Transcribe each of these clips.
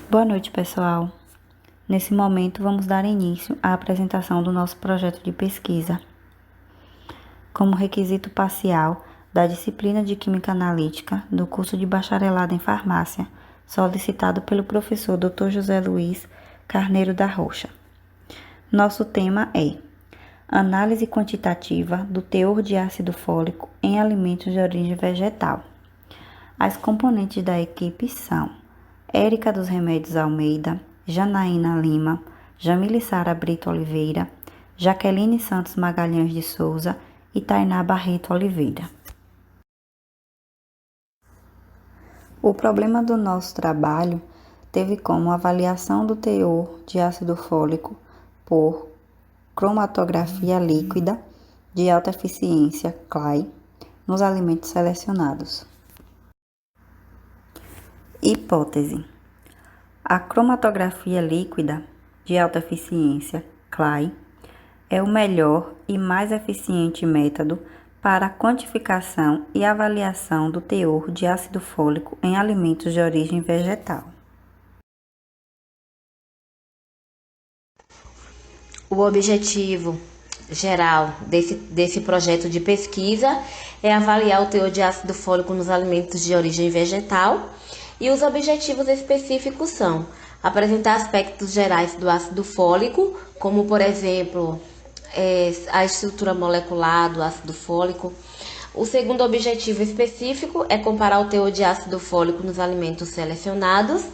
Boa noite, pessoal. Nesse momento, vamos dar início à apresentação do nosso projeto de pesquisa. Como requisito parcial da disciplina de Química Analítica do curso de Bacharelado em Farmácia, solicitado pelo professor Dr. José Luiz Carneiro da Rocha. Nosso tema é Análise quantitativa do teor de ácido fólico em alimentos de origem vegetal. As componentes da equipe são Érica dos Remédios Almeida, Janaína Lima, Jamile Sara Brito Oliveira, Jaqueline Santos Magalhães de Souza e Tainá Barreto Oliveira. O problema do nosso trabalho teve como avaliação do teor de ácido fólico por cromatografia líquida de alta eficiência, CLAI, nos alimentos selecionados. Hipótese: a cromatografia líquida de alta eficiência, CLAI, é o melhor e mais eficiente método para a quantificação e avaliação do teor de ácido fólico em alimentos de origem vegetal. O objetivo geral desse projeto de pesquisa é avaliar o teor de ácido fólico nos alimentos de origem vegetal, e os objetivos específicos são apresentar aspectos gerais do ácido fólico, como, por exemplo, a estrutura molecular do ácido fólico. O segundo objetivo específico é comparar o teor de ácido fólico nos alimentos selecionados.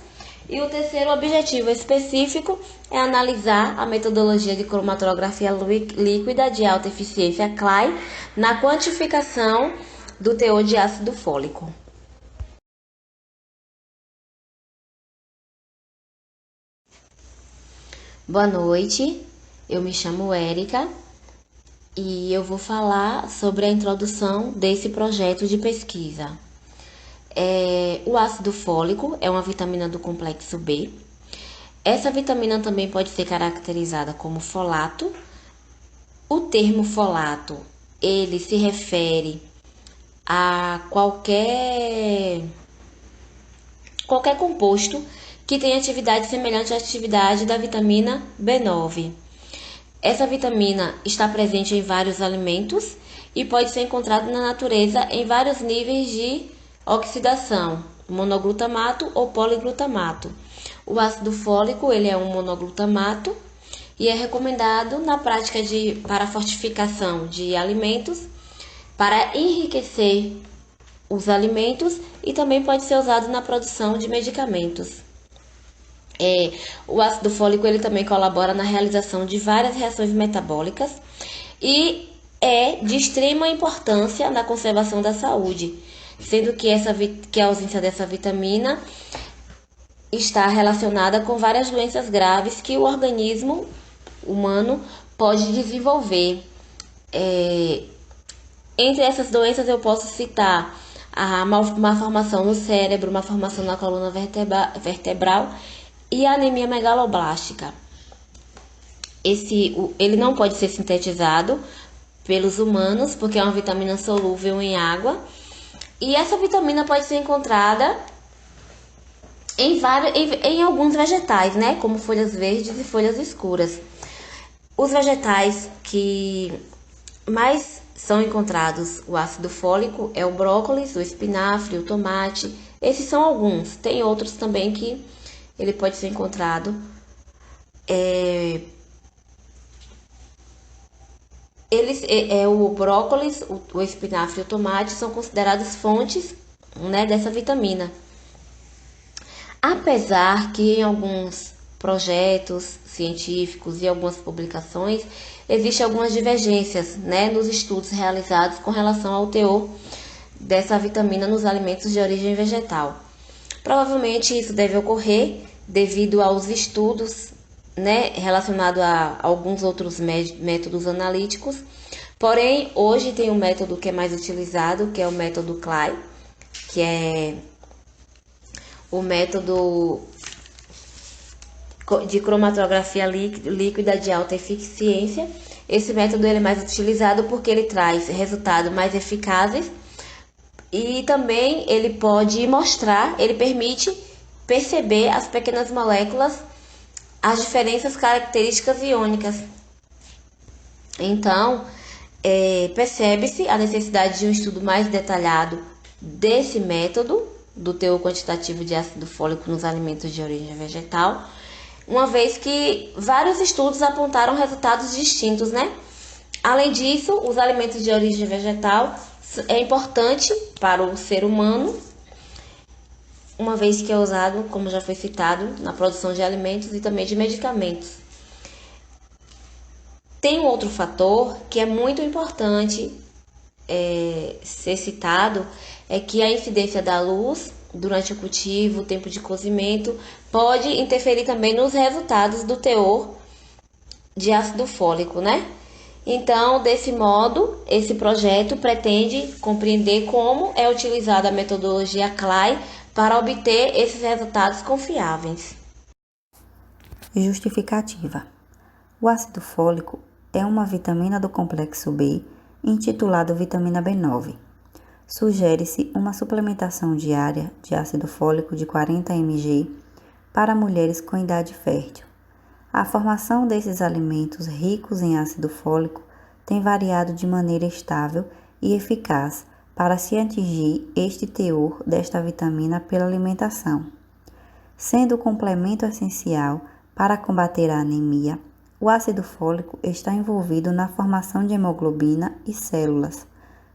E o terceiro objetivo específico é analisar a metodologia de cromatografia líquida de alta eficiência, CLAI, na quantificação do teor de ácido fólico. Boa noite, eu me chamo Érica e eu vou falar sobre a introdução desse projeto de pesquisa. O ácido fólico é uma vitamina do complexo B. Essa vitamina também pode ser caracterizada como folato. O termo folato, ele se refere a qualquer composto que tenha atividade semelhante à atividade da vitamina B9. Essa vitamina está presente em vários alimentos e pode ser encontrada na natureza em vários níveis de oxidação, monoglutamato ou poliglutamato. O ácido fólico, ele é um monoglutamato e é recomendado na prática para fortificação de alimentos, para enriquecer os alimentos, e também pode ser usado na produção de medicamentos. O ácido fólico, ele também colabora na realização de várias reações metabólicas e é de extrema importância na conservação da saúde, sendo que a ausência dessa vitamina está relacionada com várias doenças graves que o organismo humano pode desenvolver. Entre essas doenças eu posso citar a malformação no cérebro, malformação na coluna vertebral e a anemia megaloblástica. Ele não pode ser sintetizado pelos humanos, porque é uma vitamina solúvel em água. E essa vitamina pode ser encontrada em alguns vegetais, né? Como folhas verdes e folhas escuras. Os vegetais que mais são encontrados o ácido fólico é o brócolis, o espinafre, o tomate. Esses são alguns. Tem outros também que ele pode ser encontrado. O brócolis, o espinafre e o tomate são considerados fontes, né, dessa vitamina. Apesar que em alguns projetos científicos e algumas publicações existem algumas divergências, né, nos estudos realizados com relação ao teor dessa vitamina nos alimentos de origem vegetal. Provavelmente isso deve ocorrer devido aos estudos, né, relacionado a alguns outros métodos analíticos. Porém, hoje tem um método que é mais utilizado, que é o método CLAI, que é o método de cromatografia líquida de alta eficiência. Esse método ele é mais utilizado porque ele traz resultados mais eficazes e também ele permite perceber as pequenas moléculas, as diferenças características iônicas. Então, percebe-se a necessidade de um estudo mais detalhado desse método do teor quantitativo de ácido fólico nos alimentos de origem vegetal, uma vez que vários estudos apontaram resultados distintos, né? Além disso, os alimentos de origem vegetal é importante para o ser humano, uma vez que é usado, como já foi citado, na produção de alimentos e também de medicamentos. Tem um outro fator que é muito importante ser citado, é que a incidência da luz durante o cultivo, o tempo de cozimento, pode interferir também nos resultados do teor de ácido fólico, né? Então, desse modo, esse projeto pretende compreender como é utilizada a metodologia CLAI para obter esses resultados confiáveis. Justificativa. O ácido fólico é uma vitamina do complexo B, intitulado vitamina B9. Sugere-se uma suplementação diária de ácido fólico de 40 mg para mulheres com idade fértil. A formação desses alimentos ricos em ácido fólico tem variado de maneira estável e eficaz para se atingir este teor desta vitamina pela alimentação. Sendo o complemento essencial para combater a anemia, o ácido fólico está envolvido na formação de hemoglobina e células,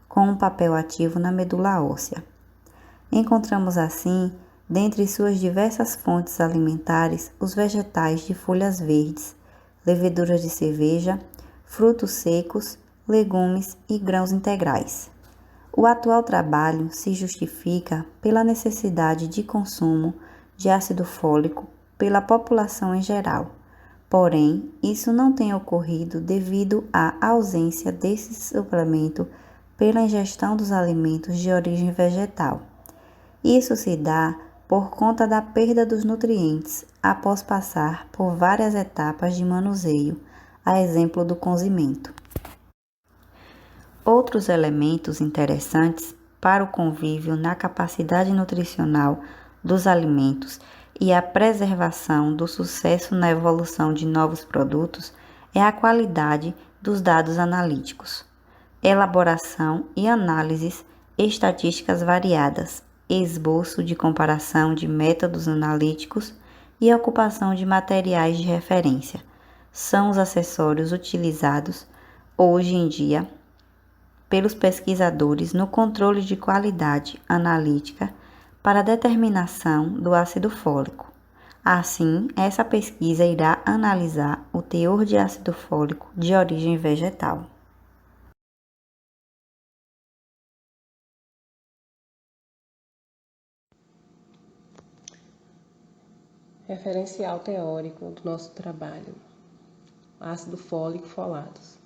com um papel ativo na medula óssea. Encontramos assim, dentre suas diversas fontes alimentares, os vegetais de folhas verdes, leveduras de cerveja, frutos secos, legumes e grãos integrais. O atual trabalho se justifica pela necessidade de consumo de ácido fólico pela população em geral. Porém, isso não tem ocorrido devido à ausência desse suplemento pela ingestão dos alimentos de origem vegetal. Isso se dá por conta da perda dos nutrientes após passar por várias etapas de manuseio, a exemplo do cozimento. Outros elementos interessantes para o convívio na capacidade nutricional dos alimentos e a preservação do sucesso na evolução de novos produtos é a qualidade dos dados analíticos, elaboração e análises estatísticas variadas, esboço de comparação de métodos analíticos e ocupação de materiais de referência. São os acessórios utilizados hoje em dia pelos pesquisadores no controle de qualidade analítica para a determinação do ácido fólico. Assim, essa pesquisa irá analisar o teor de ácido fólico de origem vegetal. Referencial teórico do nosso trabalho. Ácido fólico folatos.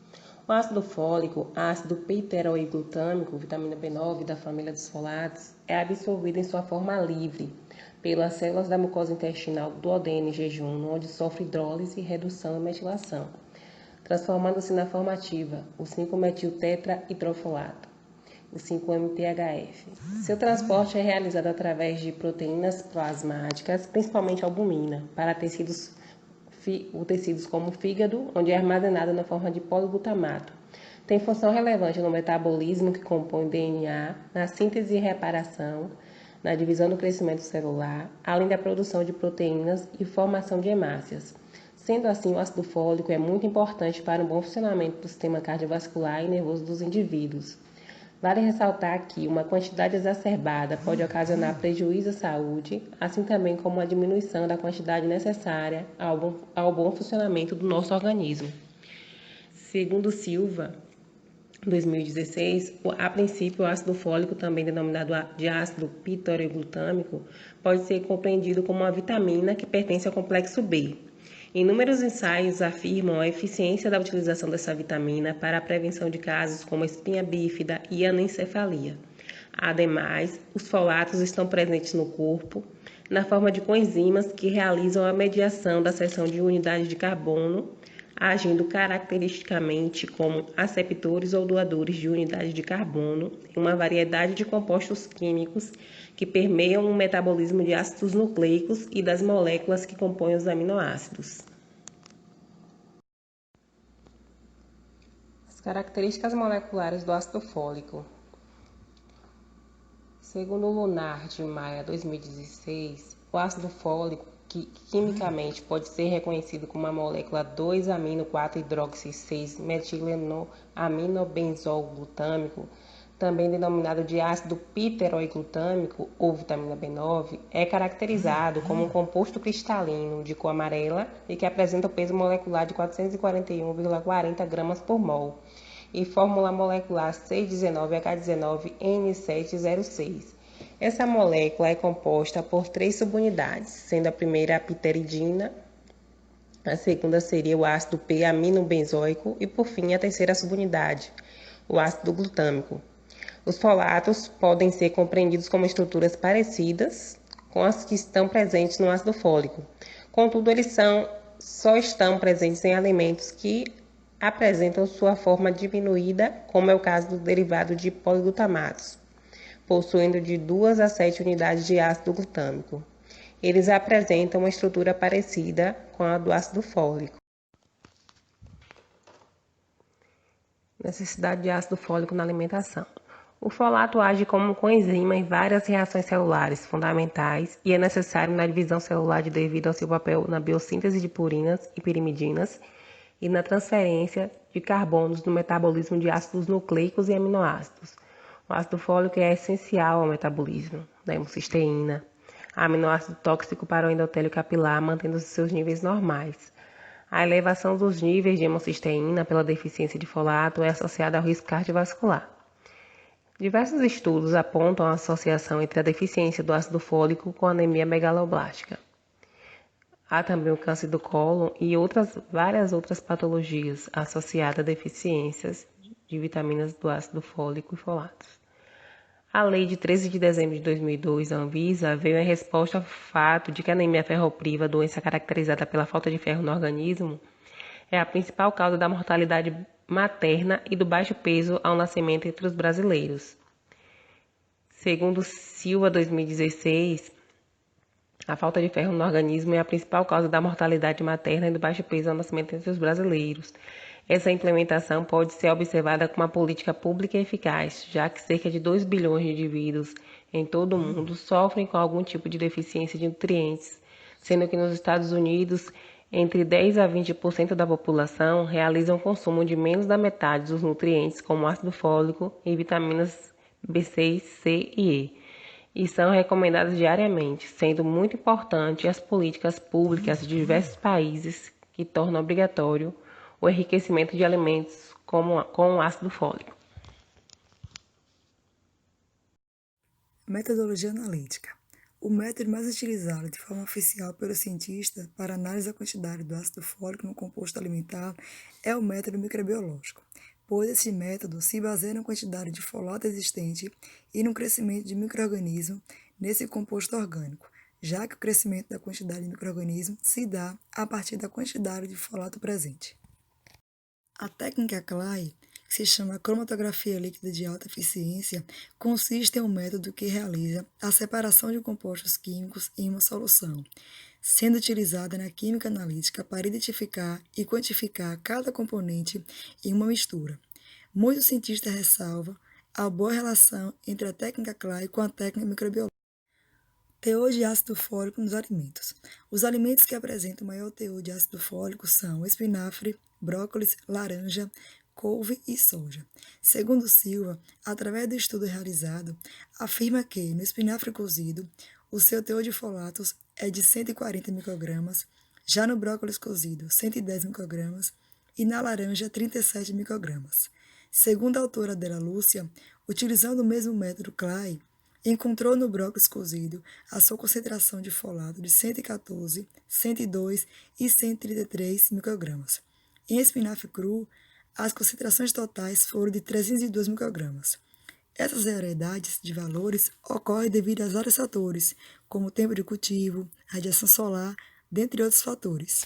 O ácido fólico, ácido piteroiglutâmico, vitamina B9 da família dos folatos, é absorvido em sua forma livre pelas células da mucosa intestinal do duodeno em jejum, onde sofre hidrólise, redução e metilação, transformando-se na forma ativa, o 5-metiltetrahidrofolato, o 5-MTHF. Seu transporte é realizado através de proteínas plasmáticas, principalmente albumina, para tecidos como o fígado, onde é armazenado na forma de poliglutamato. Tem função relevante no metabolismo que compõe o DNA, na síntese e reparação, na divisão do crescimento celular, além da produção de proteínas e formação de hemácias. Sendo assim, o ácido fólico é muito importante para o bom funcionamento do sistema cardiovascular e nervoso dos indivíduos. Vale ressaltar que uma quantidade exacerbada pode ocasionar prejuízo à saúde, assim também como a diminuição da quantidade necessária ao bom funcionamento do nosso organismo. Segundo Silva, 2016, a princípio o ácido fólico, também denominado de ácido piteroiglutâmico, pode ser compreendido como uma vitamina que pertence ao complexo B. Inúmeros ensaios afirmam a eficiência da utilização dessa vitamina para a prevenção de casos como espinha bífida e anencefalia. Ademais, os folatos estão presentes no corpo na forma de coenzimas que realizam a mediação da seção de unidades de carbono agindo caracteristicamente como aceptores ou doadores de unidades de carbono em uma variedade de compostos químicos que permeiam o metabolismo de ácidos nucleicos e das moléculas que compõem os aminoácidos. As características moleculares do ácido fólico. Segundo o Lunar de Maia 2016, o ácido fólico, que quimicamente pode ser reconhecido como a molécula 2-amino-4-hidroxi-6-metilenoaminobenzolglutâmico, também denominado de ácido piteroiglutâmico ou vitamina B9, é caracterizado como um composto cristalino de cor amarela e que apresenta o peso molecular de 441,40 gramas por mol e fórmula molecular 619H19N706. Essa molécula é composta por 3 subunidades, sendo a primeira a pteridina, a segunda seria o ácido P-aminobenzoico e, por fim, a terceira subunidade, o ácido glutâmico. Os folatos podem ser compreendidos como estruturas parecidas com as que estão presentes no ácido fólico. Contudo, eles só estão presentes em alimentos que apresentam sua forma diminuída, como é o caso do derivado de poliglutamatos, possuindo de 2 a 7 unidades de ácido glutâmico. Eles apresentam uma estrutura parecida com a do ácido fólico. Necessidade de ácido fólico na alimentação. O folato age como coenzima em várias reações celulares fundamentais e é necessário na divisão celular devido ao seu papel na biossíntese de purinas e pirimidinas e na transferência de carbonos no metabolismo de ácidos nucleicos e aminoácidos. O ácido fólico é essencial ao metabolismo da hemocisteína, aminoácido tóxico para o endotélio capilar, mantendo seus níveis normais. A elevação dos níveis de hemocisteína pela deficiência de folato é associada ao risco cardiovascular. Diversos estudos apontam a associação entre a deficiência do ácido fólico com a anemia megaloblástica. Há também o câncer do cólon e várias outras patologias associadas a deficiências de vitaminas do ácido fólico e folatos. A lei de 13 de dezembro de 2002, a Anvisa, veio em resposta ao fato de que a anemia ferropriva, doença caracterizada pela falta de ferro no organismo, é a principal causa da mortalidade materna e do baixo peso ao nascimento entre os brasileiros. Segundo Silva 2016, a falta de ferro no organismo é a principal causa da mortalidade materna e do baixo peso ao nascimento entre os brasileiros. Essa implementação pode ser observada como uma política pública eficaz, já que cerca de 2 bilhões de indivíduos em todo o mundo sofrem com algum tipo de deficiência de nutrientes, sendo que nos Estados Unidos, entre 10 a 20% da população realizam consumo de menos da metade dos nutrientes, como ácido fólico e vitaminas B6, C e E são recomendadas diariamente, sendo muito importante as políticas públicas de diversos países que tornam obrigatório o enriquecimento de alimentos com ácido fólico. Metodologia analítica. O método mais utilizado de forma oficial pelo cientista para análise da quantidade do ácido fólico no composto alimentar é o método microbiológico, pois esse método se baseia na quantidade de folato existente e no crescimento de micro-organismos nesse composto orgânico, já que o crescimento da quantidade de micro-organismos se dá a partir da quantidade de folato presente. A técnica Clay, que se chama cromatografia líquida de alta eficiência, consiste em um método que realiza a separação de compostos químicos em uma solução, sendo utilizada na química analítica para identificar e quantificar cada componente em uma mistura. Muitos cientistas ressalvam a boa relação entre a técnica Clay com a técnica microbiológica. Teor de ácido fólico nos alimentos. Os alimentos que apresentam maior teor de ácido fólico são espinafre, brócolis, laranja, couve e soja. Segundo Silva, através do estudo realizado, afirma que no espinafre cozido, o seu teor de folatos é de 140 microgramas, já no brócolis cozido, 110 microgramas e na laranja, 37 microgramas. Segundo a autora Adela Lúcia, utilizando o mesmo método Clay, encontrou no brócolis cozido a sua concentração de folato de 114, 102 e 133 microgramas. Em espinafre cru, as concentrações totais foram de 302 microgramas. Essas variedades de valores ocorrem devido a vários fatores, como o tempo de cultivo, radiação solar, dentre outros fatores.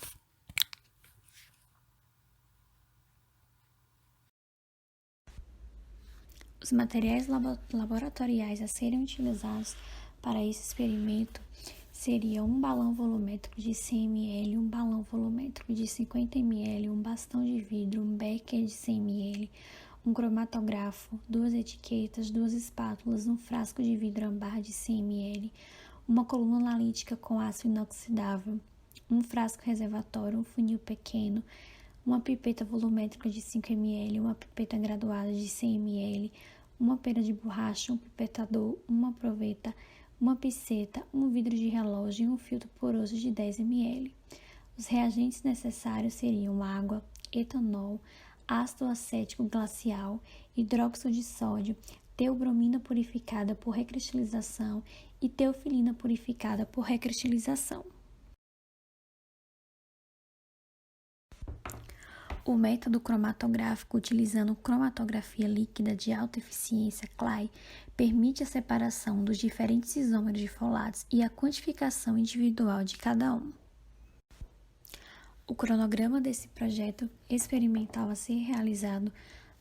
Os materiais laboratoriais a serem utilizados para esse experimento seriam um balão volumétrico de 100 ml, um balão volumétrico de 50 ml, um bastão de vidro, um becker de 100 ml, um cromatográfico, 2 etiquetas, 2 espátulas, um frasco de vidro âmbar de 100 ml, uma coluna analítica com aço inoxidável, um frasco reservatório, um funil pequeno, uma pipeta volumétrica de 5 ml, uma pipeta graduada de 100 ml, uma pera de borracha, um pipetador, uma proveta, uma pinceta, um vidro de relógio e um filtro poroso de 10 ml. Os reagentes necessários seriam água, etanol, ácido acético glacial, hidróxido de sódio, teobromina purificada por recristalização e teofilina purificada por recristalização. O método cromatográfico utilizando cromatografia líquida de alta eficiência Clay permite a separação dos diferentes isômeros de folatos e a quantificação individual de cada um. O cronograma desse projeto experimental a ser realizado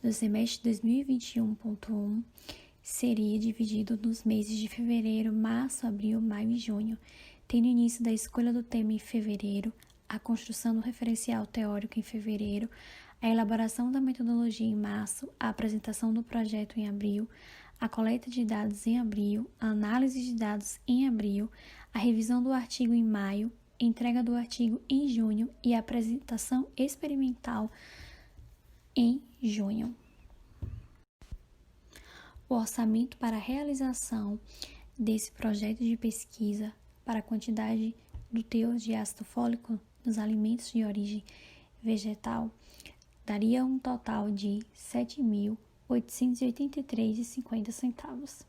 no semestre 2021.1 seria dividido nos meses de fevereiro, março, abril, maio e junho, tendo início da escolha do tema em fevereiro, a construção do referencial teórico em fevereiro, a elaboração da metodologia em março, a apresentação do projeto em abril, a coleta de dados em abril, a análise de dados em abril, a revisão do artigo em maio, entrega do artigo em junho e a apresentação experimental em junho. O orçamento para a realização desse projeto de pesquisa para a quantidade do teor de ácido fólico nos alimentos de origem vegetal daria um total de R$ 7.883,50.